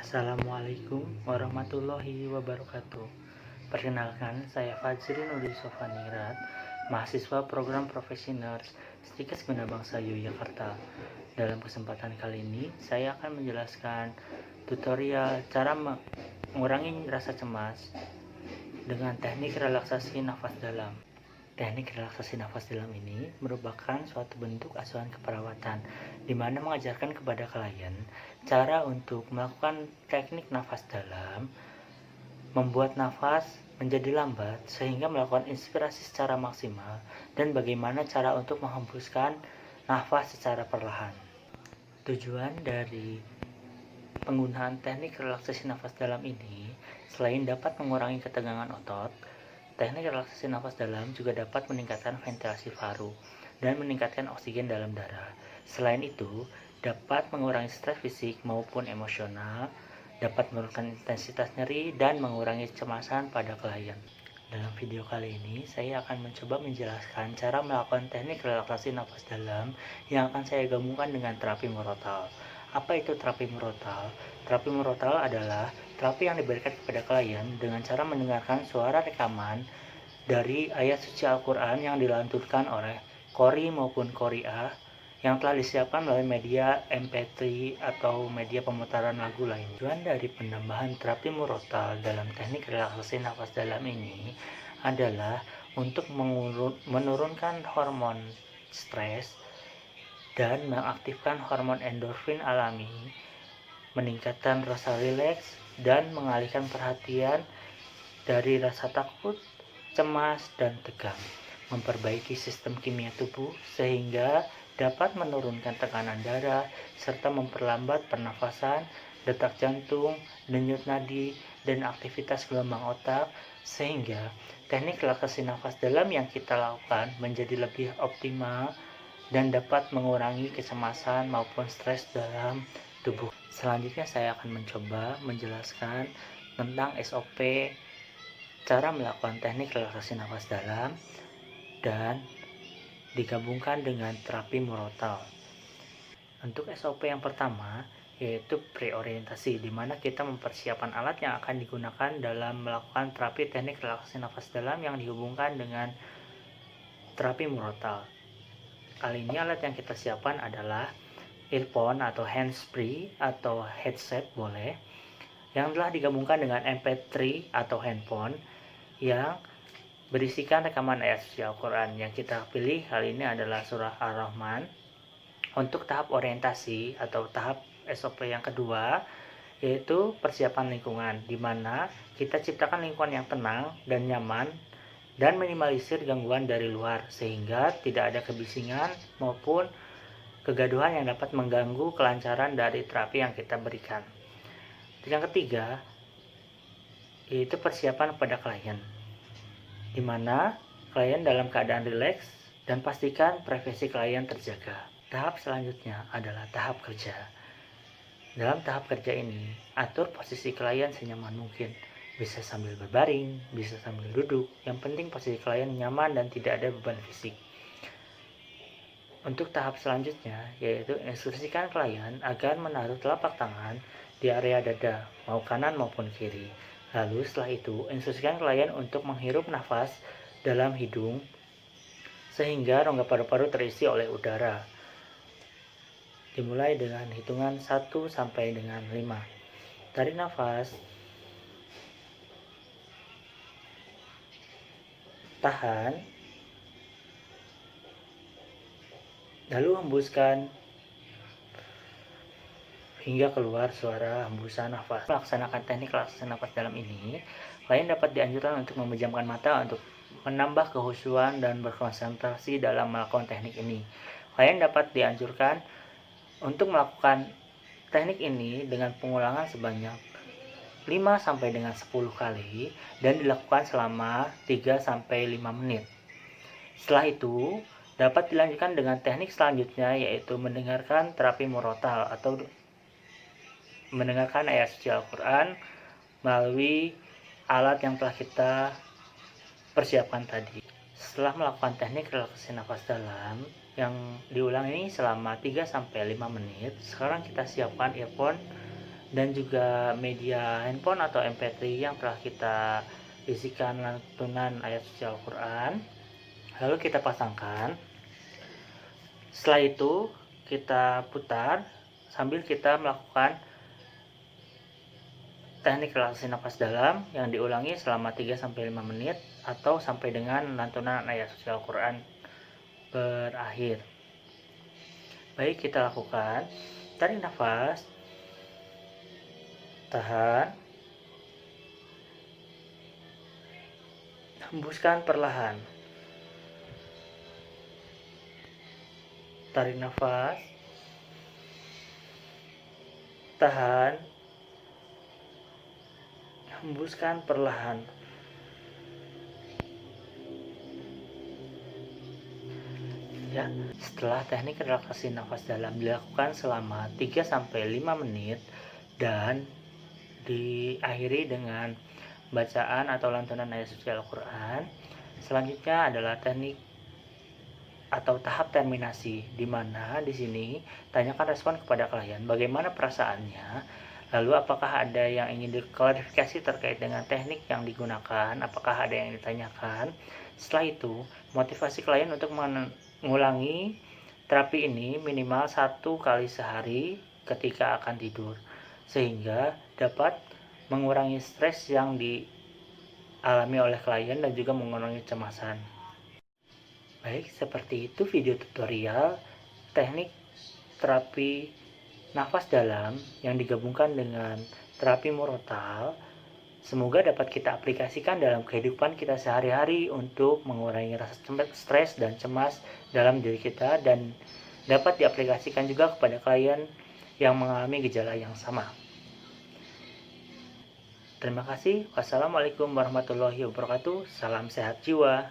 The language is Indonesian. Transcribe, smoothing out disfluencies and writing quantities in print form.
Assalamualaikum warahmatullahi wabarakatuh. Perkenalkan, saya Fajri Nuri Sofanirat, mahasiswa program Profesional Stikes Bina Bangsa Yogyakarta. Dalam kesempatan kali ini, saya akan menjelaskan tutorial cara mengurangi rasa cemas dengan teknik relaksasi nafas dalam. Teknik relaksasi nafas dalam ini merupakan suatu bentuk asuhan keperawatan di mana mengajarkan kepada klien cara untuk melakukan teknik nafas dalam, membuat nafas menjadi lambat sehingga melakukan inspirasi secara maksimal, dan bagaimana cara untuk menghembuskan nafas secara perlahan. Tujuan dari penggunaan teknik relaksasi nafas dalam ini, selain dapat mengurangi ketegangan otot, teknik relaksasi nafas dalam juga dapat meningkatkan ventilasi paru dan meningkatkan oksigen dalam darah. Selain itu, dapat mengurangi stres fisik maupun emosional, dapat menurunkan intensitas nyeri, dan mengurangi kecemasan pada klien. Dalam video kali ini, saya akan mencoba menjelaskan cara melakukan teknik relaksasi nafas dalam yang akan saya gabungkan dengan terapi murotal. Apa itu terapi murotal? Terapi murotal adalah terapi yang diberikan kepada klien dengan cara mendengarkan suara rekaman dari ayat suci Al-Quran yang dilantunkan oleh qori maupun qori'ah yang telah disiapkan melalui media MP3 atau media pemutaran lagu lain. Tujuan dari penambahan terapi murotal dalam teknik relaksasi nafas dalam ini adalah untuk menurunkan hormon stres dan mengaktifkan hormon endorfin alami, meningkatkan rasa rileks, dan mengalihkan perhatian dari rasa takut, cemas, dan tegang, memperbaiki sistem kimia tubuh sehingga dapat menurunkan tekanan darah, serta memperlambat pernafasan, detak jantung, denyut nadi, dan aktivitas gelombang otak, sehingga teknik relaksasi nafas dalam yang kita lakukan menjadi lebih optimal dan dapat mengurangi kecemasan maupun stres dalam tubuh. Selanjutnya saya akan mencoba menjelaskan tentang SOP cara melakukan teknik relaksasi nafas dalam dan digabungkan dengan terapi murotal. Untuk SOP yang pertama yaitu preorientasi, di mana kita mempersiapkan alat yang akan digunakan dalam melakukan terapi teknik relaksasi nafas dalam yang dihubungkan dengan terapi murotal. Kali ini alat yang kita siapkan adalah earphone atau handsfree atau headset boleh, yang telah digabungkan dengan MP3 atau handphone yang berisikan rekaman ayat suci Al-Quran. Yang kita pilih kali ini adalah surah Ar-Rahman. Untuk tahap orientasi atau tahap SOP yang kedua yaitu persiapan lingkungan, di mana kita ciptakan lingkungan yang tenang dan nyaman dan minimalisir gangguan dari luar sehingga tidak ada kebisingan maupun kegaduhan yang dapat mengganggu kelancaran dari terapi yang kita berikan. Yang ketiga yaitu persiapan pada klien, di mana klien dalam keadaan rileks dan pastikan privasi klien terjaga. Tahap selanjutnya adalah tahap kerja. Dalam tahap kerja ini, atur posisi klien senyaman mungkin. Bisa sambil berbaring, bisa sambil duduk. Yang penting posisi klien nyaman dan tidak ada beban fisik. Untuk tahap selanjutnya yaitu instruksikan klien agar menaruh telapak tangan di area dada, mau kanan maupun kiri. Lalu setelah itu instruksikan klien untuk menghirup nafas dalam hidung sehingga rongga paru-paru terisi oleh udara. Dimulai dengan hitungan 1 sampai dengan 5. Tarik nafas, tahan, lalu hembuskan hingga keluar suara hembusan nafas. Melaksanakan teknik relaksasi nafas dalam ini, klien dapat dianjurkan untuk memejamkan mata untuk menambah kehusuan dan berkonsentrasi dalam melakukan teknik ini. Klien dapat dianjurkan untuk melakukan teknik ini dengan pengulangan sebanyak 5 sampai dengan 10 kali dan dilakukan selama 3 sampai 5 menit. Setelah itu, dapat dilanjutkan dengan teknik selanjutnya yaitu mendengarkan terapi murotal atau mendengarkan ayat suci Al-Quran melalui alat yang telah kita persiapkan tadi. Setelah melakukan teknik relaksasi nafas dalam yang diulang ini selama 3 sampai 5 menit, sekarang kita siapkan earphone dan juga media handphone atau MP3 yang telah kita isikan lantunan ayat suci Al-Quran. Lalu kita pasangkan. Setelah itu kita putar sambil kita melakukan teknik relaksasi nafas dalam yang diulangi selama 3-5 menit atau sampai dengan lantunan ayat suci Al-Quran berakhir. Baik, kita lakukan. Tarik nafas, tahan, hembuskan perlahan. Tarik nafas, tahan, hembuskan perlahan. Ya, setelah teknik relaksasi nafas dalam dilakukan selama 3-5 menit dan diakhiri dengan bacaan atau lantunan ayat suci Al-Quran, selanjutnya adalah teknik atau tahap terminasi, di mana di sini tanyakan respon kepada klien bagaimana perasaannya, lalu apakah ada yang ingin diklarifikasi terkait dengan teknik yang digunakan, apakah ada yang ditanyakan. Setelah itu motivasi klien untuk mengulangi terapi ini minimal 1 kali sehari ketika akan tidur, sehingga dapat mengurangi stres yang dialami oleh klien dan juga mengurangi kecemasan. Baik, seperti itu video tutorial teknik terapi nafas dalam yang digabungkan dengan terapi murotal. Semoga dapat kita aplikasikan dalam kehidupan kita sehari-hari untuk mengurangi rasa stres dan cemas dalam diri kita, dan dapat diaplikasikan juga kepada klien yang mengalami gejala yang sama. Terima kasih. Wassalamualaikum warahmatullahi wabarakatuh. Salam sehat jiwa.